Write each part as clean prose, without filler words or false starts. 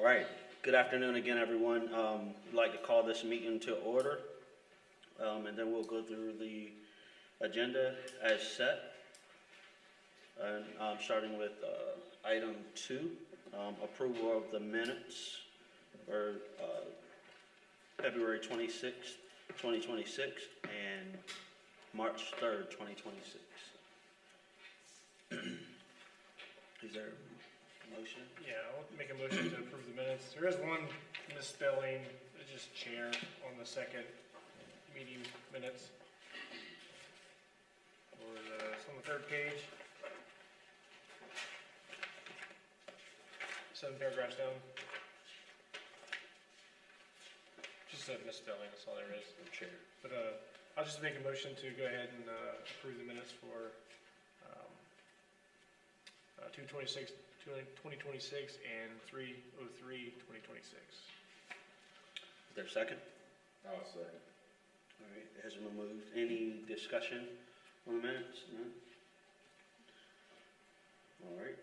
All right, good afternoon again, everyone. I'd like to call this meeting to order, and then we'll go through the agenda as set. And starting with item 2, approval of the minutes for February 26th, 2026, and March 3rd, 2026. Is there a motion? Yeah, I'll make a motion to approve the minutes. There is one misspelling, it's just chair on the second meeting minutes. It's on the third page. 7 paragraphs down. Just a misspelling, that's all there is. Chair. But I'll just make a motion to go ahead and approve the minutes for 2026 and 3/03/2026. Is there a second? I'll second. All right, it has been moved. Any discussion on the minutes? No? All right,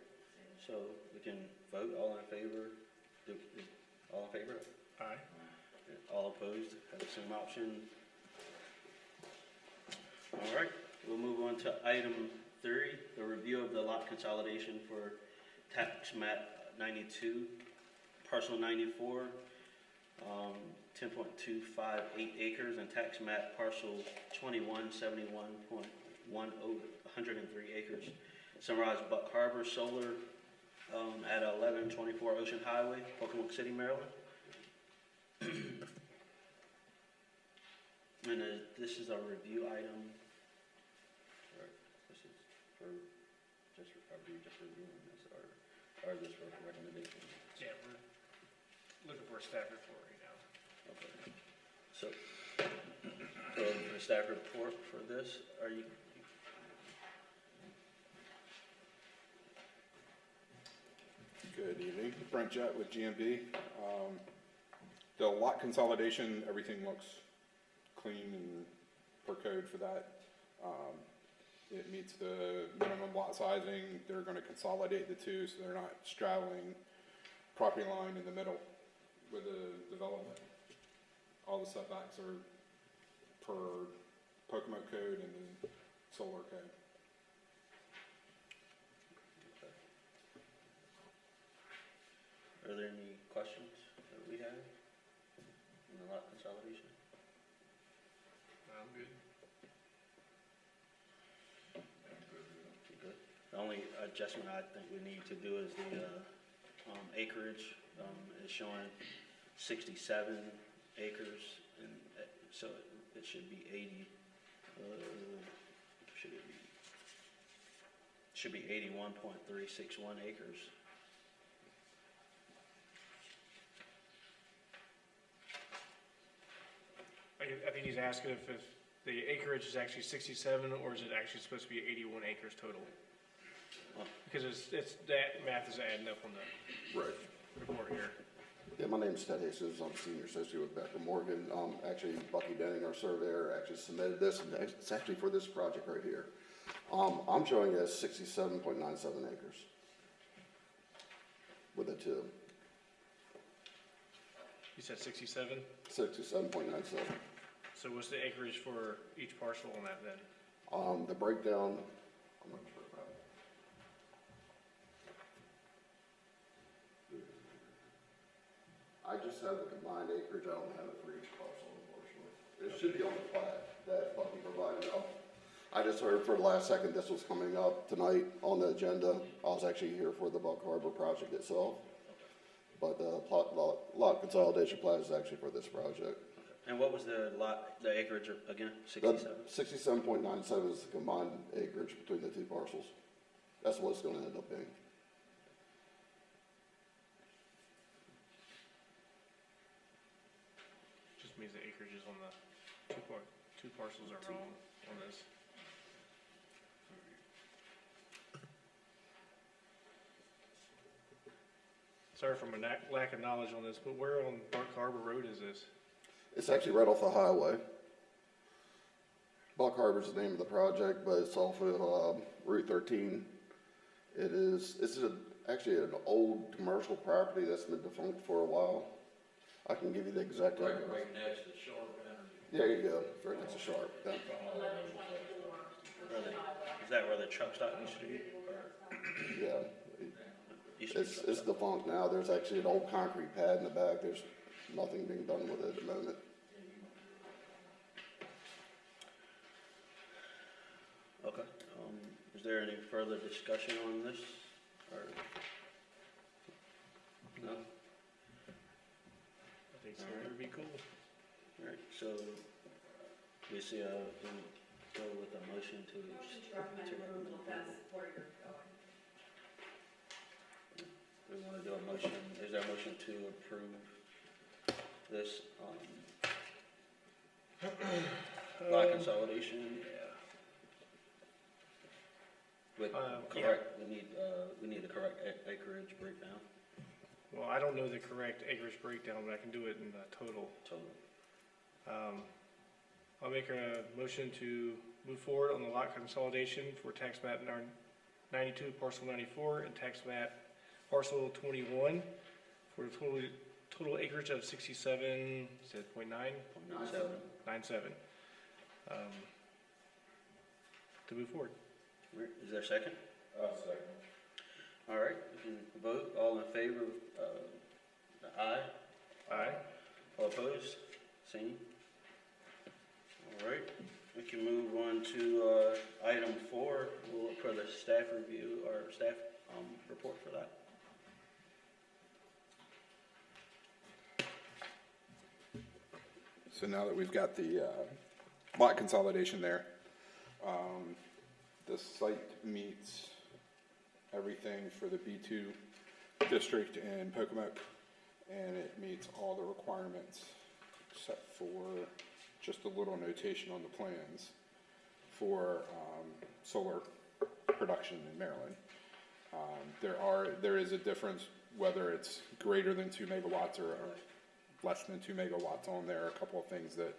so we can vote. All in favor? All in favor? Aye. All opposed? Have the same option. All right, we'll move on to item 3, the review of the lot consolidation for tax map 92, parcel 94, 10.258 acres, and tax map parcel 2171.103 acres. Sunrise Buck Harbor Solar at 1124 Ocean Highway, Pocomoke City, Maryland. And this is a review item. This is for just reviewing this, or this for recommendation. Yeah, we're looking for a staff report right now. Okay. So, for the staff report for this, are you? Good evening, Brent Jett with GMB. The lot consolidation, everything looks clean and per code for that. It meets the minimum lot sizing. They're going to consolidate the two so they're not straddling property line in the middle with the development. All the setbacks are per Pocomoke code and the solar code. Are there any questions that we have in the lot consolidation? I'm good. Good. The only adjustment I think we need to do is the acreage is showing 67 acres, and so it should be 80. Should be 81.361 acres. I think he's asking if the acreage is actually 67, or is it actually supposed to be 81 acres total? Because it's that math is adding up on the report here. Yeah, my name's Ted Jesus. I'm a senior associate with Becker Morgan. Actually, Bucky Denning, our surveyor, actually submitted this, and it's actually for this project right here. I'm showing it as 67.97 acres with a 2. You said 67? 67.97. So what's the acreage for each parcel on that then? The breakdown, I'm not sure about it. I just have the combined acreage. I don't have it for each parcel, unfortunately. It should be on the plat that Bucky provided. I just heard for the last second this was coming up tonight on the agenda. I was actually here for the Buck Harbor project itself. But the lot consolidation plat is actually for this project. And what was the acreage again? 67? 67.97 is the combined acreage between the two parcels. That's what it's going to end up being. Just means the acreage is on the two parcels are wrong on this. Sorry for my lack of knowledge on this, but where on Buck Harbor Road is this? It's actually right off the highway. Buck Harbor is the name of the project, but it's off of Route 13. It's actually an old commercial property that's been defunct for a while. I can give you the exact address. Right next to Sharp Energy. There you go, right next to Sharp. Yeah. Is that where the truck stop used to be? Yeah. Used to be truck It's stop. defunct now. There's actually an old concrete pad in the back. There's nothing being done with it at the moment. Okay, is there any further discussion on this, or? No? I think so, it would be cool. Alright, so, we see, we go with a motion to recommend approval. We wanna do a motion, is there a motion to approve this, lot consolidation? With correct, we need the correct acreage breakdown, Well, I don't know the correct acreage breakdown, but I can do it in the total. total. I'll make a motion to move forward on the lot consolidation for tax map 92, parcel 94, and tax map parcel 21 for the total acreage of 67, said 0.997. To move forward. Is there a second? Second. Alright, we can vote, all in favor, aye, Aye. all opposed, same. Alright, we can move on to, item 4, we'll look for the staff review, or staff, report for that. So now that we've got the lot consolidation there, the site meets everything for the B2 district in Pocomoke, and it meets all the requirements except for just a little notation on the plans for solar production in Maryland. There is a difference whether it's greater than 2 megawatts or less than 2 megawatts on there. A couple of things that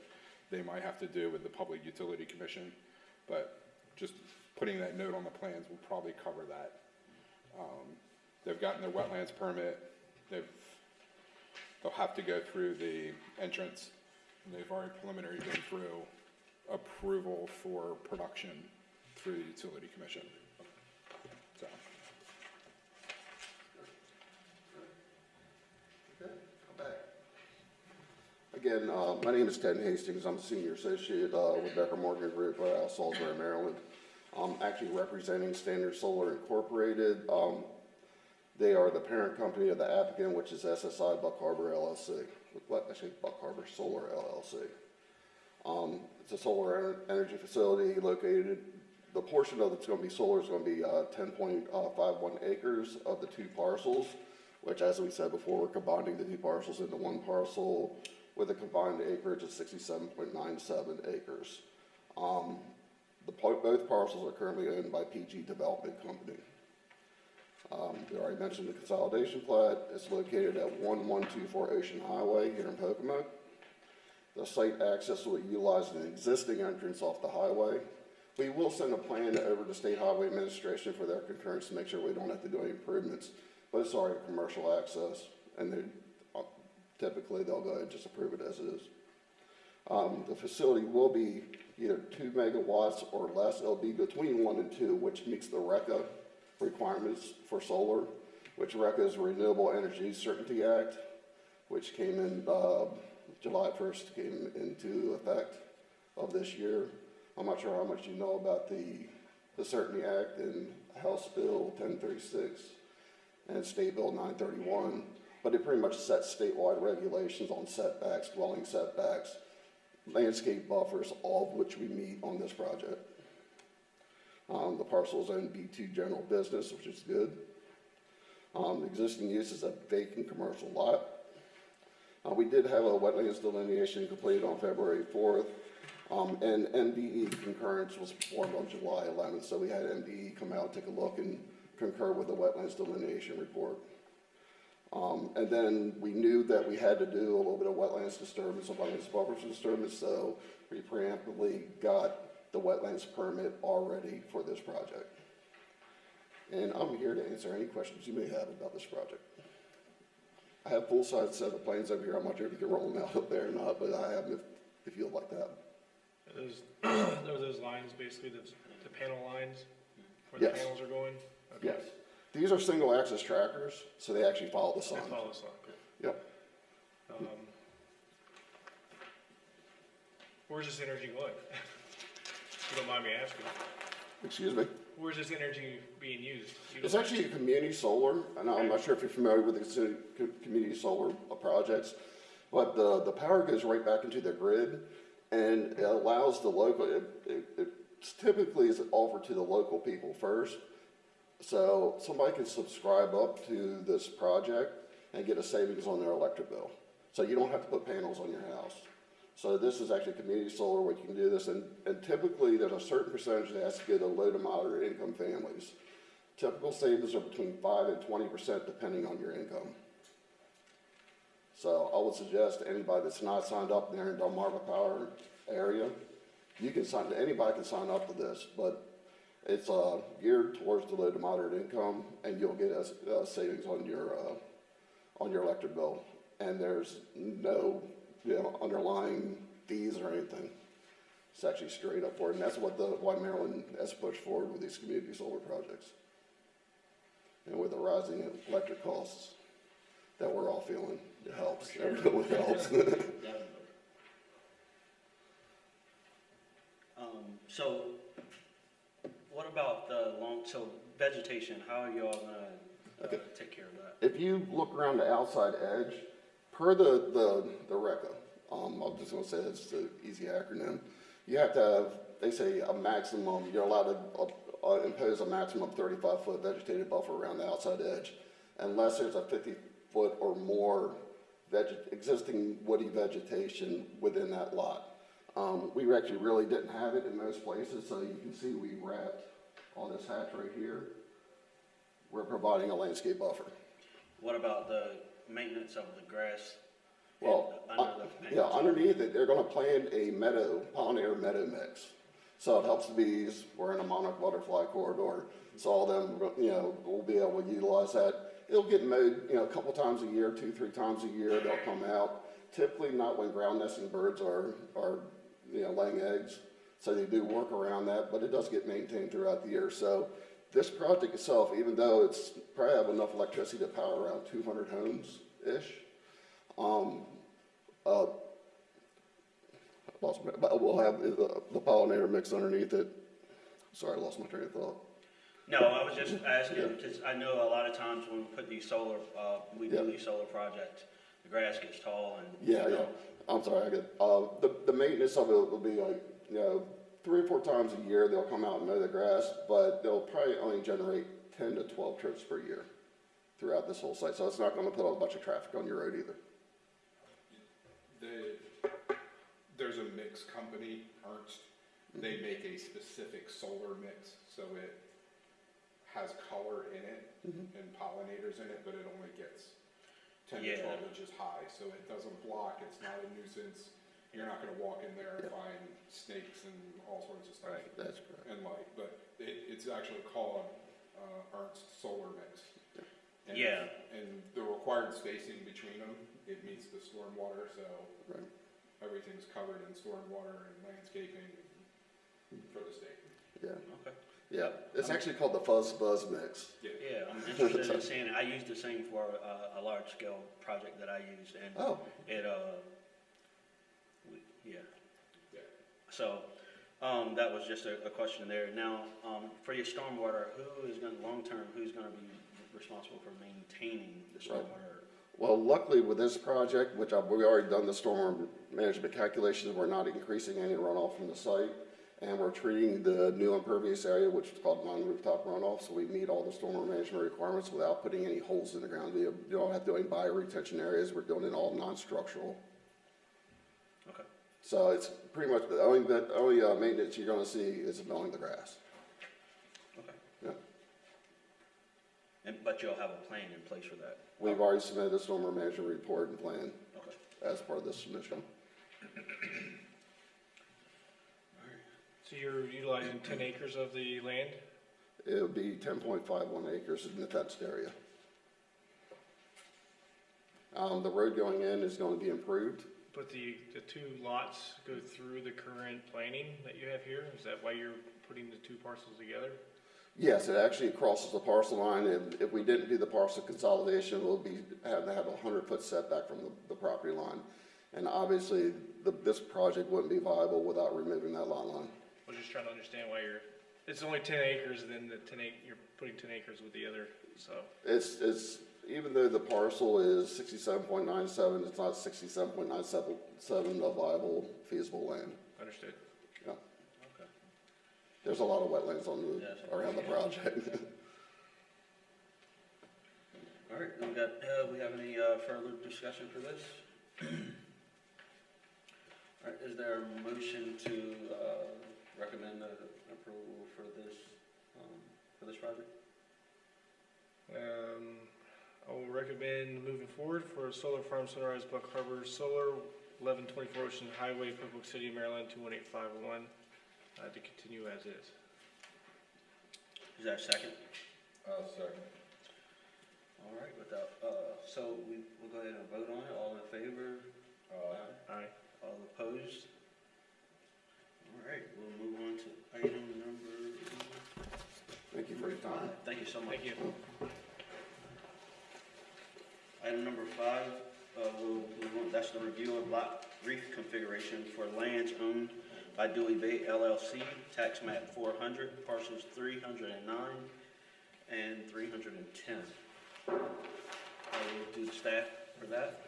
they might have to do with the Public Utility Commission, but just putting that note on the plans will probably cover that. They've gotten their wetlands permit. They'll have to go through the entrance, and they've already preliminary been through approval for production through the Utility Commission. So. Okay, come back. Again, my name is Ted Hastings. I'm a senior associate with Becker Morgan Group out of Salisbury, Maryland. I'm actually representing Standard Solar Incorporated. They are the parent company of the applicant, which is SSI Buck Harbor LLC. Actually, Buck Harbor Solar LLC. It's a solar energy facility located. The portion of it's going to be solar is going to be 10.51 acres of the 2 parcels, which, as we said before, we're combining the 2 parcels into 1 parcel with a combined acreage of 67.97 acres. Both parcels are currently owned by PG Development Company. We already mentioned the consolidation plat. It's located at 1124 Ocean Highway here in Pocomoke. The site access will utilize an existing entrance off the highway. We will send a plan over to State Highway Administration for their concurrence to make sure we don't have to do any improvements, but it's already commercial access, and typically they'll go ahead and just approve it as it is. The facility will be either 2 megawatts or less. It'll be between 1 and 2, which meets the RECA requirements for solar, which RECA is Renewable Energy Certainty Act, which came in July 1st, came into effect of this year. I'm not sure how much you know about the Certainty Act and House Bill 1036 and State Bill 931, but it pretty much sets statewide regulations on setbacks, dwelling setbacks, landscape buffers, all of which we meet on this project. The parcel is owned B2 general business, which is good. The existing use is a vacant commercial lot. We did have a wetlands delineation completed on February 4th, and MDE concurrence was performed on July 11th, so we had MDE come out, take a look, and concur with the wetlands delineation report. And then we knew that we had to do a little bit of wetlands disturbance, wetlands buffers disturbance, so we preemptively got the wetlands permit already for this project. and I'm here to answer any questions you may have about this project. I have full-size set of plans over here. I'm not sure if you can roll them out up there or not, but I have them if you'd like that. Are those lines basically the panel lines where the Yes. panels are going? Okay. Yes. These are single-axis trackers, so they actually follow the They sun. follow the sun. Yep. Where's this energy going? If you don't mind me asking. Excuse me. Where's this energy being used? It's actually a community solar, and I'm not sure if you're familiar with the community solar projects, but the power goes right back into the grid, and it allows the local, it's typically is offered to the local people first. So somebody can subscribe up to this project and get a savings on their electric bill. So you don't have to put panels on your house. So this is actually community solar where you can do this, and typically there's a certain percentage that has to go to low to moderate income families. Typical savings are between 5 and 20% depending on your income. So I would suggest to anybody that's not signed up there in Delmarva Power area, anybody can sign up to this, but it's geared towards the low to moderate income, and you'll get a savings on your electric bill. And there's no underlying fees or anything. It's actually straight up for it, and that's why Maryland has pushed forward with these community solar projects. And with the rising electric costs that we're all feeling, it helps. It really helps. So what about so vegetation, how are y'all gonna take care of that? If you look around the outside edge, per the RECA, I'm just gonna say it's the easy acronym, you have to have, they say a maximum, you're allowed to impose a maximum of 35-foot vegetative buffer around the outside edge, unless there's a 50-foot or more existing woody vegetation within that lot. We actually really didn't have it in most places, so you can see we wrapped on this hatch right here. We're providing a landscape buffer. What about the maintenance of the grass? Well, underneath it, they're gonna plant a pollinator meadow mix. So it helps the bees. We're in a monarch butterfly corridor, so all them, will be able to utilize that. It'll get mowed, a couple times a year, 2-3 times a year, they'll come out. Typically not when ground nesting birds are laying eggs, so they do work around that, but it does get maintained throughout the year. So this project itself, even though it's probably have enough electricity to power around 200 homes-ish, we'll have the pollinator mix underneath it. Sorry, I lost my train of thought. No, I was just asking, because I know a lot of times when we put these solar, do these solar projects, the grass gets tall and. Yeah. I'm sorry, the maintenance of it will be like, 3 or 4 times a year, they'll come out and mow the grass, but they'll probably only generate 10 to 12 trips per year throughout this whole site. So it's not gonna put a bunch of traffic on your road either. There's a mix company, Ernst. They make a specific solar mix, so it has color in it and pollinators in it, but it only gets 10 to 12 inches high, so it doesn't block. It's not a nuisance. You're not going to walk in there and find snakes and all sorts of stuff. Right, that's correct. And light, but it's actually called Ernst Solar Mix. And, and the required spacing between them, it meets the stormwater, so everything's covered in stormwater and landscaping for the state. Yeah. Okay. Yeah, it's actually called the Fuzz Buzz Mix. Yeah, I'm interested in seeing it. I used the same for a large scale project that I used, and it So that was just a question there. Now, for your stormwater, who's going to be responsible for maintaining the stormwater? Well, luckily with this project, which we already done the stormwater management calculations, we're not increasing any runoff from the site. And we're treating the new impervious area, which is called non-rooftop runoff, so we meet all the stormwater management requirements without putting any holes in the ground. You don't have to do any bioretention areas. We're doing it all non-structural. Okay. So it's pretty much the only maintenance you're going to see is mowing the grass. Okay. Yeah. But you'll have a plan in place for that? We've already submitted a stormwater management report and plan Okay. as part of this submission. So you're utilizing 10 acres of the land? It would be 10.51 acres in the fenced area. The road going in is going to be improved. But the two lots go through the current planning that you have here? Is that why you're putting the two parcels together? Yes, it actually crosses the parcel line, and if we didn't do the parcel consolidation, we'll have to have a 100-foot setback from the property line. And obviously, this project wouldn't be viable without removing that lot line. I was just trying to understand why it's only 10 acres, and then you're putting 10 acres with the other, so. It's even though the parcel is 67.97, it's not 67.97 of viable, feasible land. Understood. Yeah. Okay. There's a lot of wetlands around the project. All right, we have any further discussion for this? All right, is there a motion to recommend approval for this project? I will recommend moving forward for Solar Farm Sunrise Buck Harbor Solar, 1124 Ocean Highway, Pocomoke City, Maryland, 21851, to continue as is. Is there a second? Second. All right, so we'll go ahead and vote on it. All in favor? Aye. All opposed? All right, we'll move on to item number. Thank you for your time. Thank you so much. Thank you. Item number 5, that's the review of lot reef configuration for lands owned by Dewey Bay LLC, tax map 400, parcels 309 and 310. I will do the staff for that.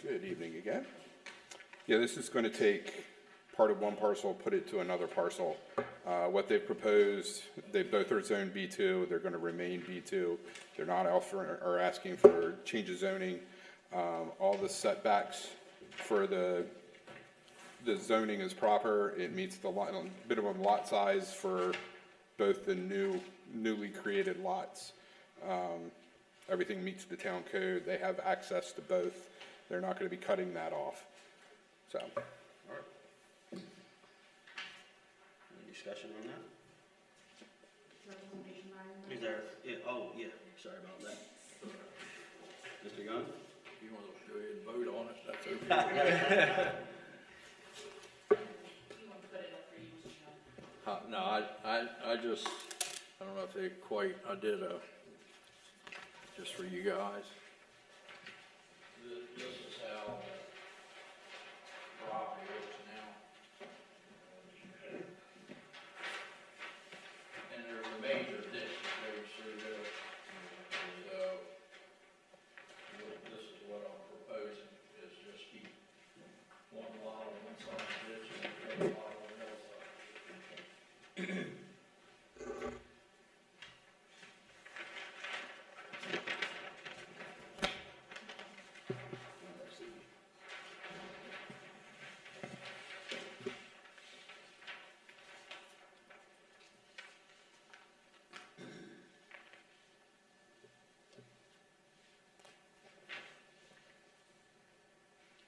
Good evening again. Yeah, this is going to take part of one parcel, put it to another parcel. What they've proposed, they both are zone B2. They're going to remain B2. They're not offering or asking for change of zoning. All the setbacks for the zoning is proper. It meets the minimum lot size for both the newly created lots. Everything meets the town code. They have access to both. They're not going to be cutting that off. So. All right. Any discussion on that? Is there, yeah, sorry about that. Mr. Young? You want to go ahead and vote on it, that's okay. No, I just, I don't know if they quite, I did just for you guys. This is how the property looks now. And there's a major ditch that goes through there. So, this is what I'm proposing, is just keep one lot on one side of the ditch and another lot on the other side.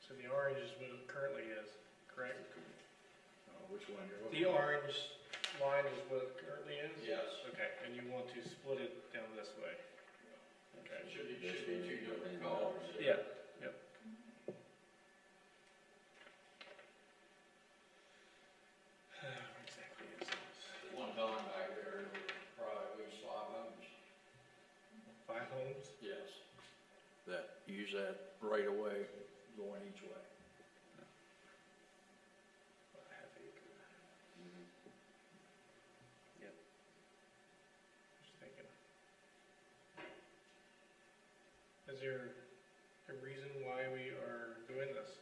So the orange is what it currently is, correct? Which one you're The orange line is what it currently is? Yes. Okay, and you want to split it down this way? Okay. Should be two different colors. Yeah, yep. Where exactly is this? One time back there, there was probably at least 5 homes. 5 homes? Yes. That use that right away, going each way. About a half acre. Yep. Just thinking. Is there a reason why we are doing this?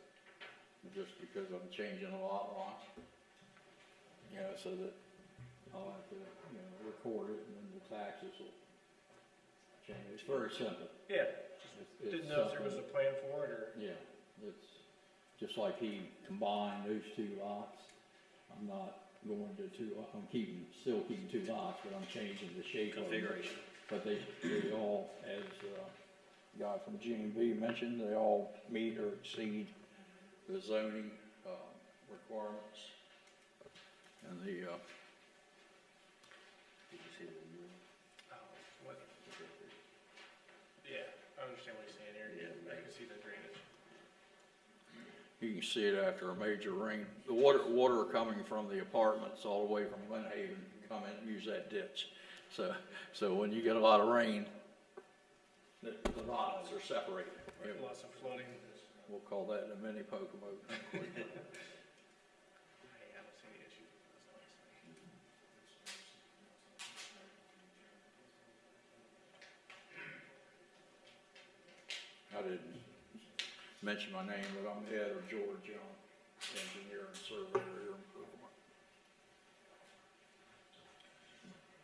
Just because I'm changing a lot line. You know, so that I'll have to, record it and then the taxes will change. It's very simple. Yeah, It's didn't know if there was a something- plan for it, or, Yeah, it's just like he combined those 2 lots. I'm not going to I'm still keeping 2 lots, but I'm changing the shape of them. Configuration. But they all, as the guy from GMB mentioned, they all meet or exceed the zoning requirements. And the, Did you see the new? Oh, what? Yeah, I understand what you're saying here. Yeah. I can see the drainage. you can see it after a major rain. The water coming from the apartments all the way from Glen Haven, come in and use that ditch. So when you get a lot of rain, the lots are separated. Lots of flooding. We'll call that the mini Pocomoke. Hey, I don't see any issue. I didn't mention my name, but I'm Ed or George Young, engineer and surveyor here in Pocomoke.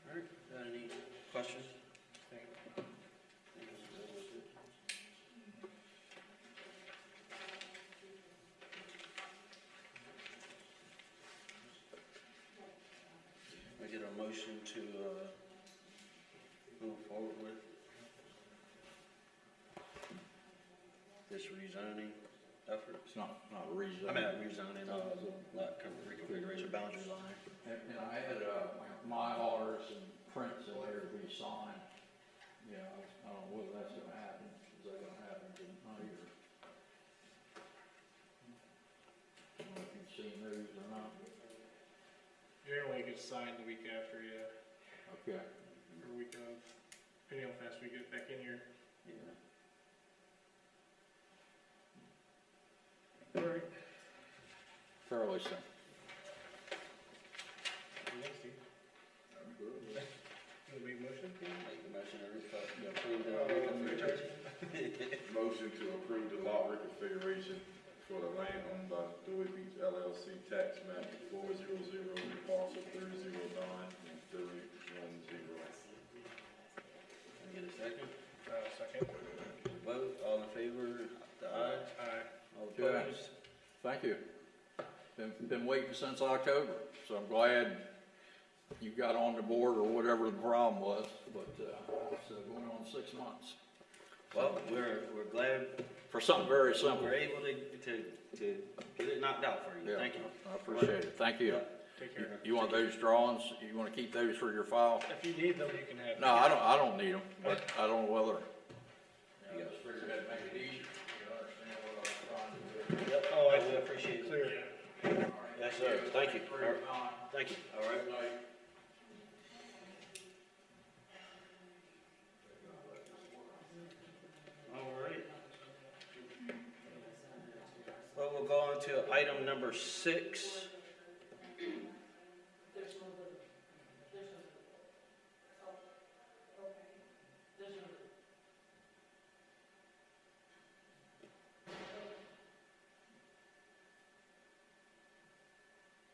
All right, got any questions? I get a motion to, move forward with this rezoning effort. It's not a reason. I mean, rezoning, lot reconfiguration boundary line. And I had, Mylars and prints in there to be signed. Yeah, I don't know whether that's gonna happen. Is that gonna happen tonight or? I don't know if you've seen those or not. Generally, it gets signed the week after, yeah, Okay. or week of, depending on how fast we get back in here. Yeah. All right. Fairly simple. Next, Steve. You want to make a motion? Make the motion to approve the reconfiguration. Motion to approve the lot reconfiguration for the land owned by Dewey Beach LLC, tax map 400, parcel 309.310. Can I get a second? Second. Vote, all in favor, aye. Aye. All Okay. opposed? Thank you. Been waiting since October, so I'm glad you got on the board or whatever the problem was, but, it's going on 6 months. Well, we're glad For something very simple. we're able to get it knocked out for you. Yeah, Thank you. I appreciate it. Thank you. Take care. You want those drawings? You wanna keep those for your file? If you need them, you can have them. No, I don't need them, but I don't know whether. I just figured that'd make it easier. You understand what I was trying to do. Yep, oh, I do appreciate it. Clear. Yes, sir, thank you. For your time. Thank you, all right. Good night. All right. Well, we'll go on to item number 6.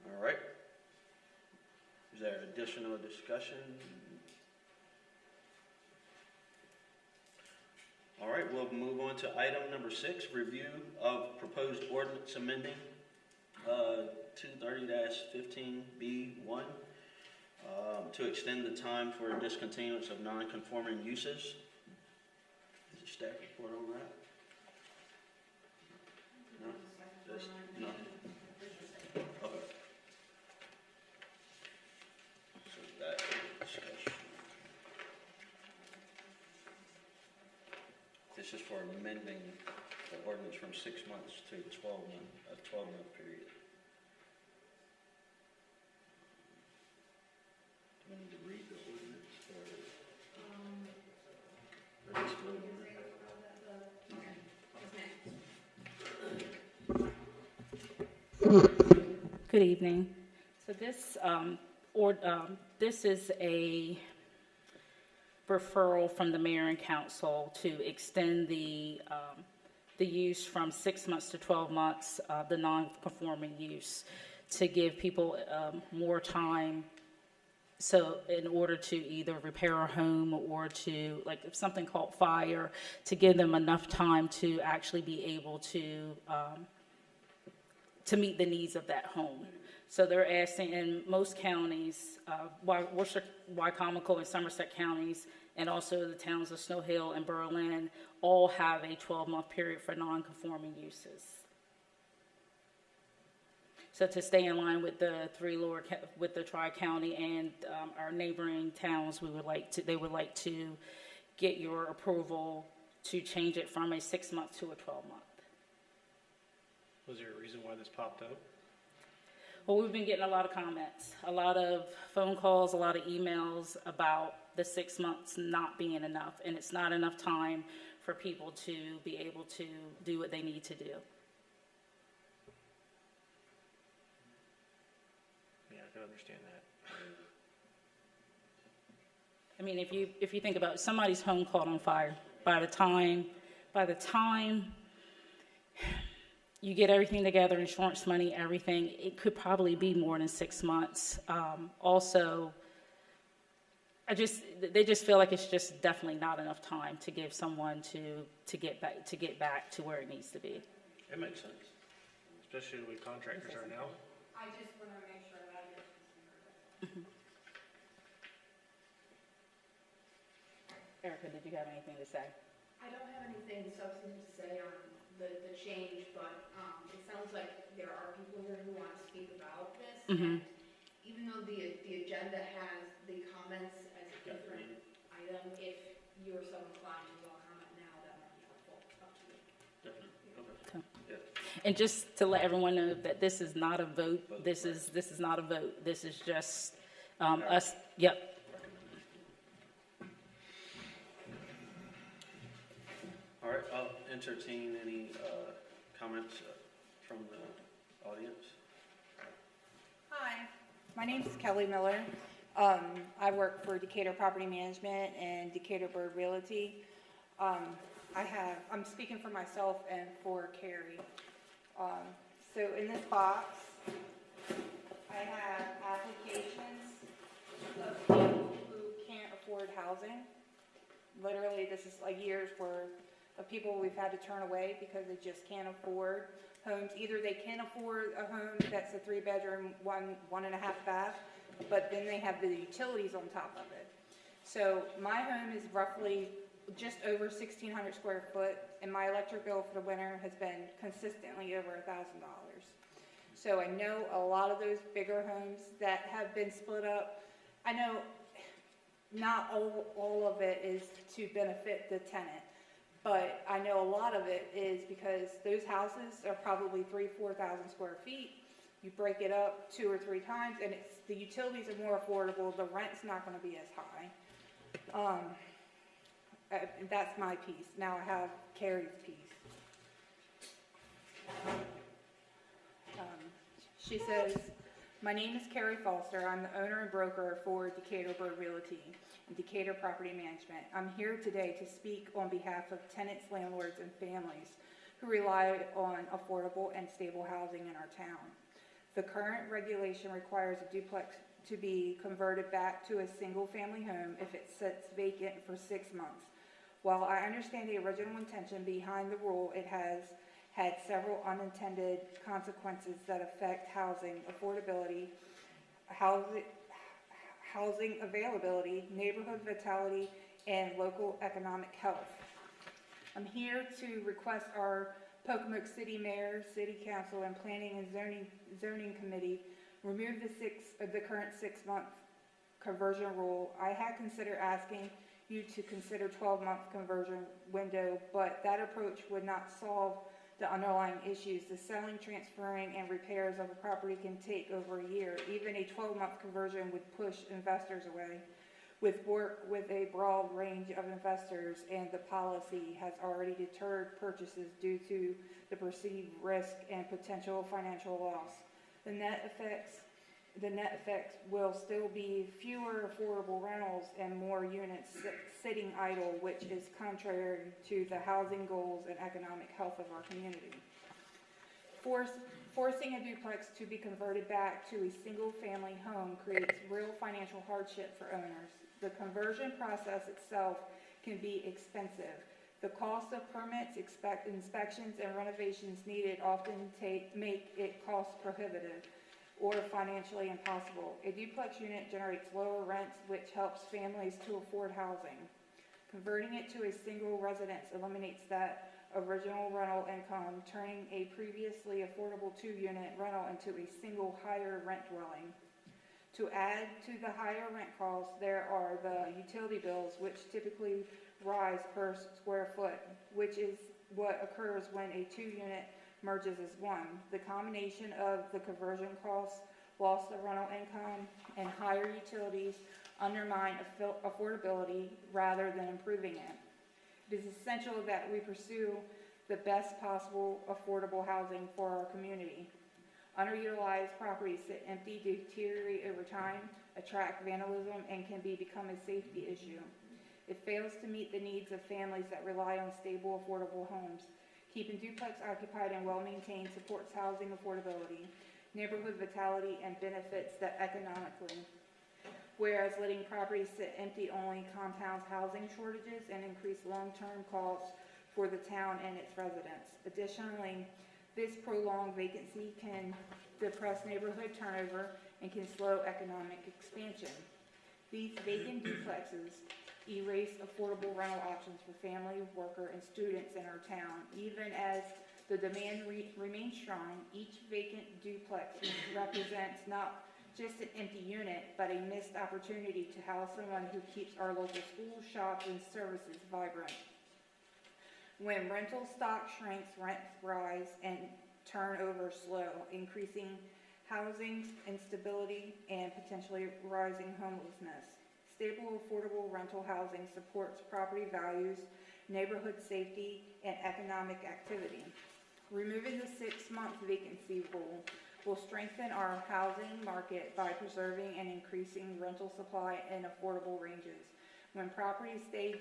All right. Is there additional discussion? All right, we'll move on to item number 6, review of proposed ordinance amending 230-15B1 to extend the time for discontinuance of non-conforming uses. Is the staff report on that? No? No? Okay. So that is discussion. This is for amending the ordinance from 6 months to 12-month period. Do we need to read the ordinance or just vote on it? Good evening. So this is a referral from the mayor and council to extend the use from 6 months to 12 months, the non-conforming use, to give people more time. So in order to either repair a home or to, like if something caught fire, to give them enough time to actually be able to meet the needs of that home. So they're asking in most counties, Worcester, Pocomoke, and Somerset counties, and also the towns of Snow Hill and Berlin, all have a 12-month period for non-conforming uses. So So to stay in line with the with the Tri-County and our neighboring towns, they would like to get your approval to change it from a 6-month to a 12-month. Was there a reason why this popped up? Well, we've been getting a lot of comments, a lot of phone calls, a lot of emails about the 6 months not being enough, and it's not enough time for people to be able to do what they need to do. Yeah, I can understand that. I mean, if you think about it, somebody's home caught on fire, by the time you get everything together, insurance money, everything, it could probably be more than 6 months. Also, they just feel like it's just definitely not enough time to give someone to get back to where it needs to be. It makes sense. Especially the way contractors are now. I just want to make sure that I get considered. Erica, did you have anything to say? I don't have anything substantive to say on the change, but it sounds like there are people here who want to speak about this. Mhm. And even though the agenda has the comments as a different item, if you're so inclined to go comment now, that might be helpful. Up to you. Definitely, okay. Yeah. And just to let everyone know that this is not a vote. This is not a vote. This is just us. Yep. All right, I'll entertain any comments from the audience. Hi, my name is Kelly Miller. I work for Decatur Property Management and Decatur Bird Realty. I'm speaking for myself and for Carrie. So in this box, I have applications of people who can't afford housing. Literally, this is a year's worth of people we've had to turn away because they just can't afford homes. Either they can afford a home that's a 3-bedroom, one and a half bath, but then they have the utilities on top of it. So my home is roughly just over 1,600 square foot, and my electric bill for the winter has been consistently over $1,000. So I know a lot of those bigger homes that have been split up, I know not all of it is to benefit the tenant. But I know a lot of it is because those houses are probably 3,000-4,000 square feet. You break it up 2 or 3 times, and the utilities are more affordable. The rent's not going to be as high. That's my piece. Now I have Carrie's piece. She says, "My name is Carrie Foster. I'm the owner and broker for Decatur Bird Realty and Decatur Property Management. I'm here today to speak on behalf of tenants, landlords, and families who rely on affordable and stable housing in our town. The current regulation requires a duplex to be converted back to a single-family home if it sits vacant for 6 months. While I understand the original intention behind the rule, it has had several unintended consequences that affect housing affordability, housing availability, neighborhood vitality, and local economic health. I'm here to request our Pocomoke City Mayor, City Council, and Planning and Zoning Committee remove the current 6-month conversion rule. I had considered asking you to consider 12-month conversion window, but that approach would not solve the underlying issues. The selling, transferring, and repairs of a property can take over a year. Even a 12-month conversion would push investors away. With work with a broad range of investors, and the policy has already deterred purchases due to the perceived risk and potential financial loss. The net effects will still be fewer affordable rentals and more units sitting idle, which is contrary to the housing goals and economic health of our community. Forcing a duplex to be converted back to a single-family home creates real financial hardship for owners. The conversion process itself can be expensive. The cost of permits, inspections, and renovations needed often make it cost prohibitive or financially impossible. A duplex unit generates lower rents, which helps families to afford housing. Converting it to a single residence eliminates that original rental income, turning a previously affordable 2-unit rental into a single higher rent dwelling. To add to the higher rent costs, there are the utility bills, which typically rise per square foot, which is what occurs when a 2-unit merges as one. The combination of the conversion costs, loss of rental income, and higher utilities undermine affordability rather than improving it. It is essential that we pursue the best possible affordable housing for our community. Underutilized properties sit empty, deteriorate over time, attract vandalism, and can become a safety issue. It fails to meet the needs of families that rely on stable, affordable homes. Keeping duplex occupied and well-maintained supports housing affordability, neighborhood vitality, and benefits that economically. Whereas letting properties sit empty only compounds housing shortages and increase long-term costs for the town and its residents. Additionally, this prolonged vacancy can depress neighborhood turnover and can slow economic expansion. These vacant duplexes erase affordable rental options for family, worker, and students in our town. Even as the demand remains strong, each vacant duplex represents not just an empty unit, but a missed opportunity to house someone who keeps our local schools, shops, and services vibrant. When rental stock shrinks, rents rise, and turnover slow, increasing housing instability and potentially rising homelessness. Stable, affordable rental housing supports property values, neighborhood safety, and economic activity. Removing the 6-month vacancy rule will strengthen our housing market by preserving and increasing rental supply in affordable ranges. When properties stay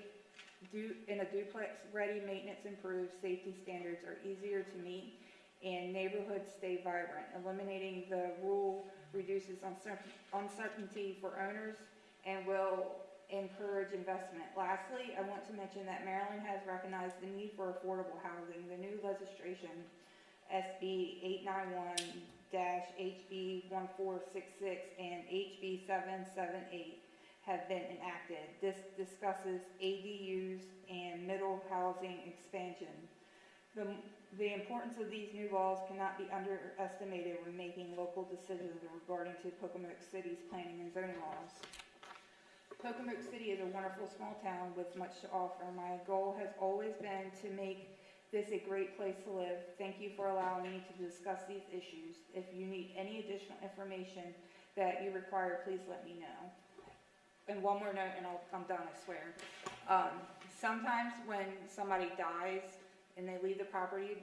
in a duplex, ready maintenance improves, safety standards are easier to meet, and neighborhoods stay vibrant. Eliminating the rule reduces uncertainty for owners and will encourage investment. Lastly, I want to mention that Maryland has recognized the need for affordable housing. The new legislation, SB 891-HB 1466 and HB 778, have been enacted. This discusses ADUs and middle housing expansion. The importance of these new laws cannot be underestimated when making local decisions regarding to Pocomoke City's planning and zoning laws. Pocomoke City is a wonderful small town with much to offer. My goal has always been to make this a great place to live. Thank you for allowing me to discuss these issues. If you need any additional information that you require, please let me know. And one more note, and I'm done, I swear. Sometimes when somebody dies and they leave the property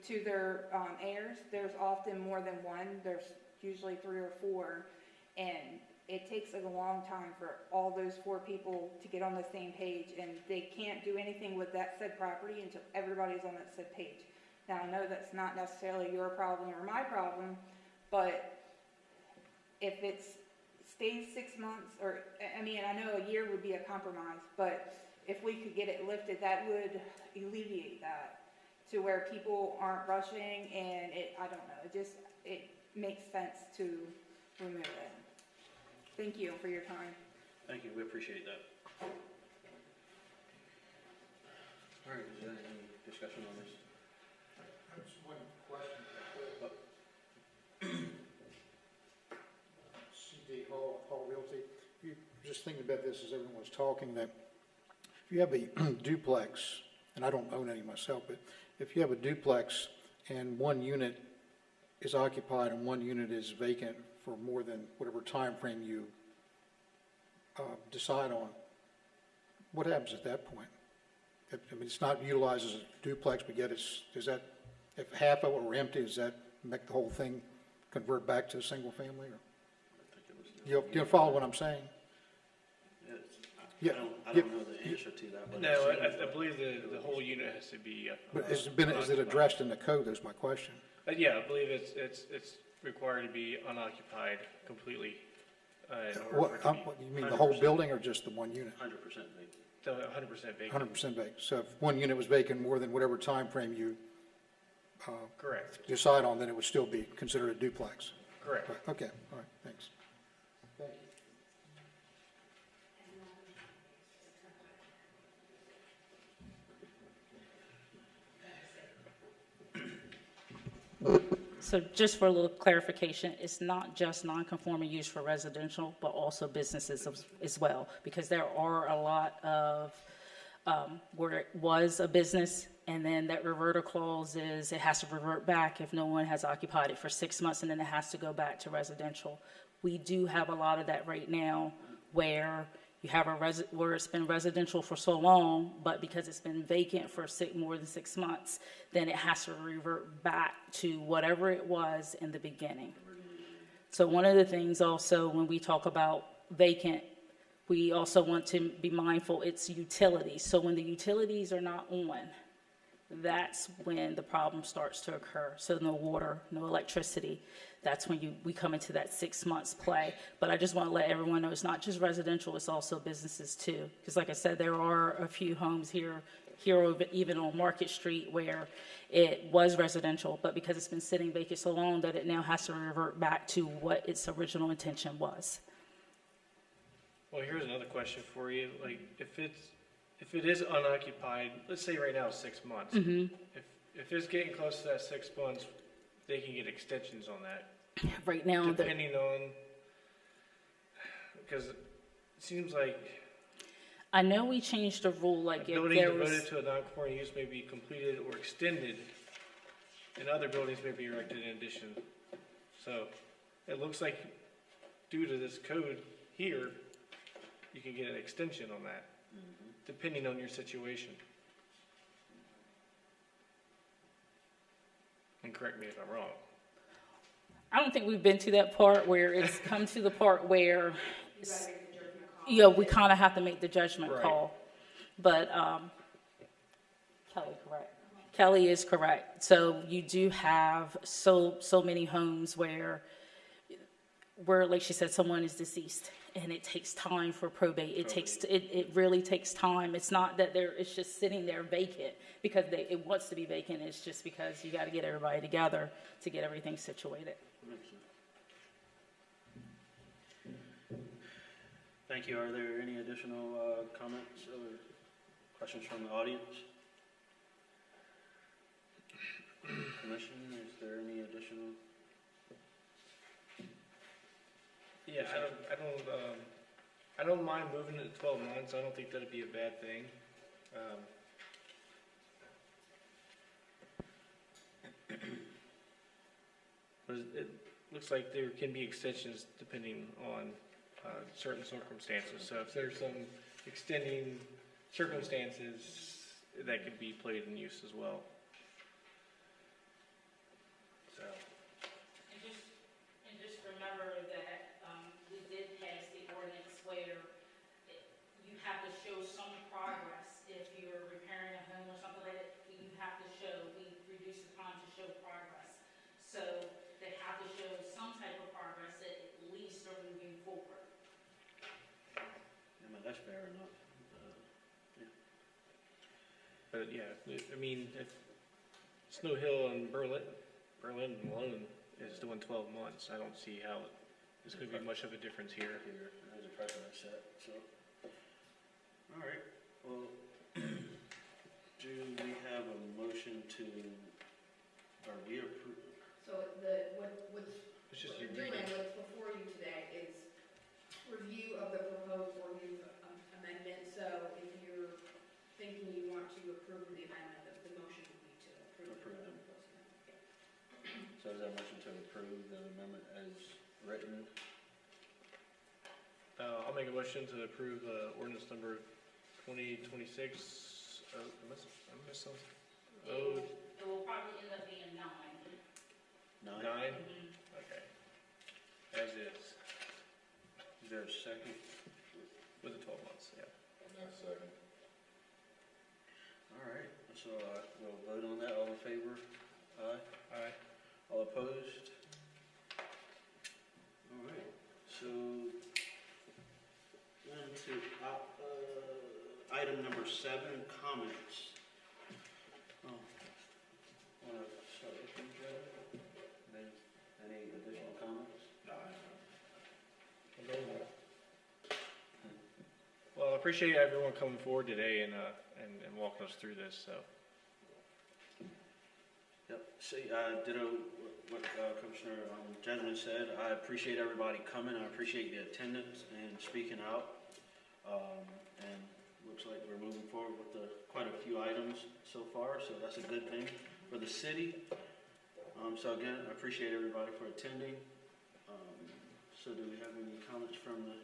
to their heirs, there's often more than one. There's usually 3 or 4, and it takes a long time for all those 4 people to get on the same page, and they can't do anything with that said property until everybody's on that said page. Now, I know that's not necessarily your problem or my problem, but if it's stays 6 months, or, I mean, I know a year would be a compromise, but if we could get it lifted, that would alleviate that to where people aren't rushing, and I don't know, it makes sense to remove it. Thank you for your time. Thank you, we appreciate that. All right, is there any discussion on this? Just one question. CD Hall Realty. Just thinking about this as everyone was talking, that if you have a duplex, and I don't own any myself, but if you have a duplex and one unit is occupied and one unit is vacant for more than whatever time frame you decide on, what happens at that point? I mean, it's not utilized as a duplex, but yet does that, if half of it were empty, does that make the whole thing convert back to a single family? Or? You follow what I'm saying? Yes. I don't know the answer to that. But No, I believe the whole unit has to be. But is it addressed in the code? Is my question. Yeah, I believe it's required to be unoccupied completely. You mean the whole building or just the one unit? 100% vacant. So 100% vacant. 100% vacant. So if one unit was vacant more than whatever time frame you Correct. decide on, then it would still be considered a duplex. Correct. Right. Okay. All right. Thanks. Thank you. So just for a little clarification, it's not just non-conforming use for residential, but also businesses as well, because there are a lot of, where it was a business, and then that reverter clause is, it has to revert back if no one has occupied it for 6 months, and then it has to go back to residential. We do have a lot of that right now, where you have where it's been residential for so long, but because it's been vacant for more than 6 months, then it has to revert back to whatever it was in the beginning. So one of the things also, when we talk about vacant, we also want to be mindful it's utilities. So when the utilities are not on, that's when the problem starts to occur. So no water, no electricity. That's when we come into that 6 months play. But I just want to let everyone know it's not just residential, it's also businesses too. Because like I said, there are a few homes here over, even on Market Street, where it was residential, but because it's been sitting vacant so long that it now has to revert back to what its original intention was. Well, here's another question for you. Like, if it is unoccupied, let's say right now it's 6 months. Mm-hmm. If it's getting close to that 6 months, they can get extensions on that. Right now, depending on, because it seems like I know we changed the rule, like if building there was, devoted to a non-conforming use may be completed or extended, and other buildings may be erected in addition. So it looks like due to this code here, you can get an extension on that, depending on your situation. And correct me if I'm wrong. I don't think we've been to that part where it's come to the part where, we kind of have to make the judgment Right. call. But Kelly, correct? Kelly is correct. So you do have so many homes where, like she said, someone is deceased, and it takes time for probate. It really takes time. It's not that it's just sitting there vacant because it wants to be vacant. It's just because you got to get everybody together to get everything situated. Thank you. Are there any additional comments or questions from the audience? Commission, is there any additional? Yeah, I don't mind moving it to 12 months. I don't think that'd be a bad thing. But it looks like there can be extensions depending on certain circumstances. So if there's some extending circumstances, that could be played in use as well. So. And just remember that we did pass the ordinance where you have to show some progress. If you're repairing a home or something like that, you have to we reduce the time to show progress. So they have to show some type of progress that at least are moving forward. I mean, that's fair enough. But yeah, I mean, if Snow Hill and Berlin alone is doing 12 months, I don't see how there's going to be much of a difference here. There's a precedent set, so. All right, well, do we have a motion to, or we approve? So what's It's just what you you're doing, reading. what's before you today is review of the proposed ordinance amendment. So if you're thinking you want to approve the amendment, the motion would be to approve the Approve. proposed amendment. So is that motion to approve the amendment as written? I'll make a motion to approve ordinance number 2026. I missed something. It will probably end up being 9. 9? Mm-hmm. Okay. As is. Is there a second? With the 12 months, yeah. Second. All right, so we'll vote on that. All in favor? Aye. Aye. All opposed? All right, so on to item number 7, comments. Oh, want to start with you, Joe? Any additional comments? Well, I appreciate everyone coming forward today and walking us through this, so. Yep, See, what Commissioner Jasmine said. I appreciate everybody coming. I appreciate the attendance and speaking out. And looks like we're moving forward with quite a few items so far, so that's a good thing for the city. So again, I appreciate everybody for attending. So do we have any comments from the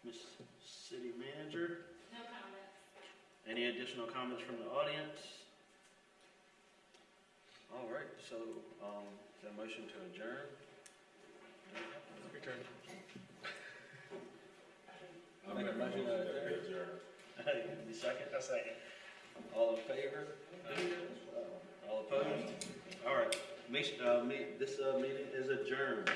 Miss City Manager? No comments. Any additional comments from the audience? All right, so, the motion to adjourn? Your turn. I make a motion that we adjourn. Any second? A second. All in favor? All opposed? All right, this meeting is adjourned.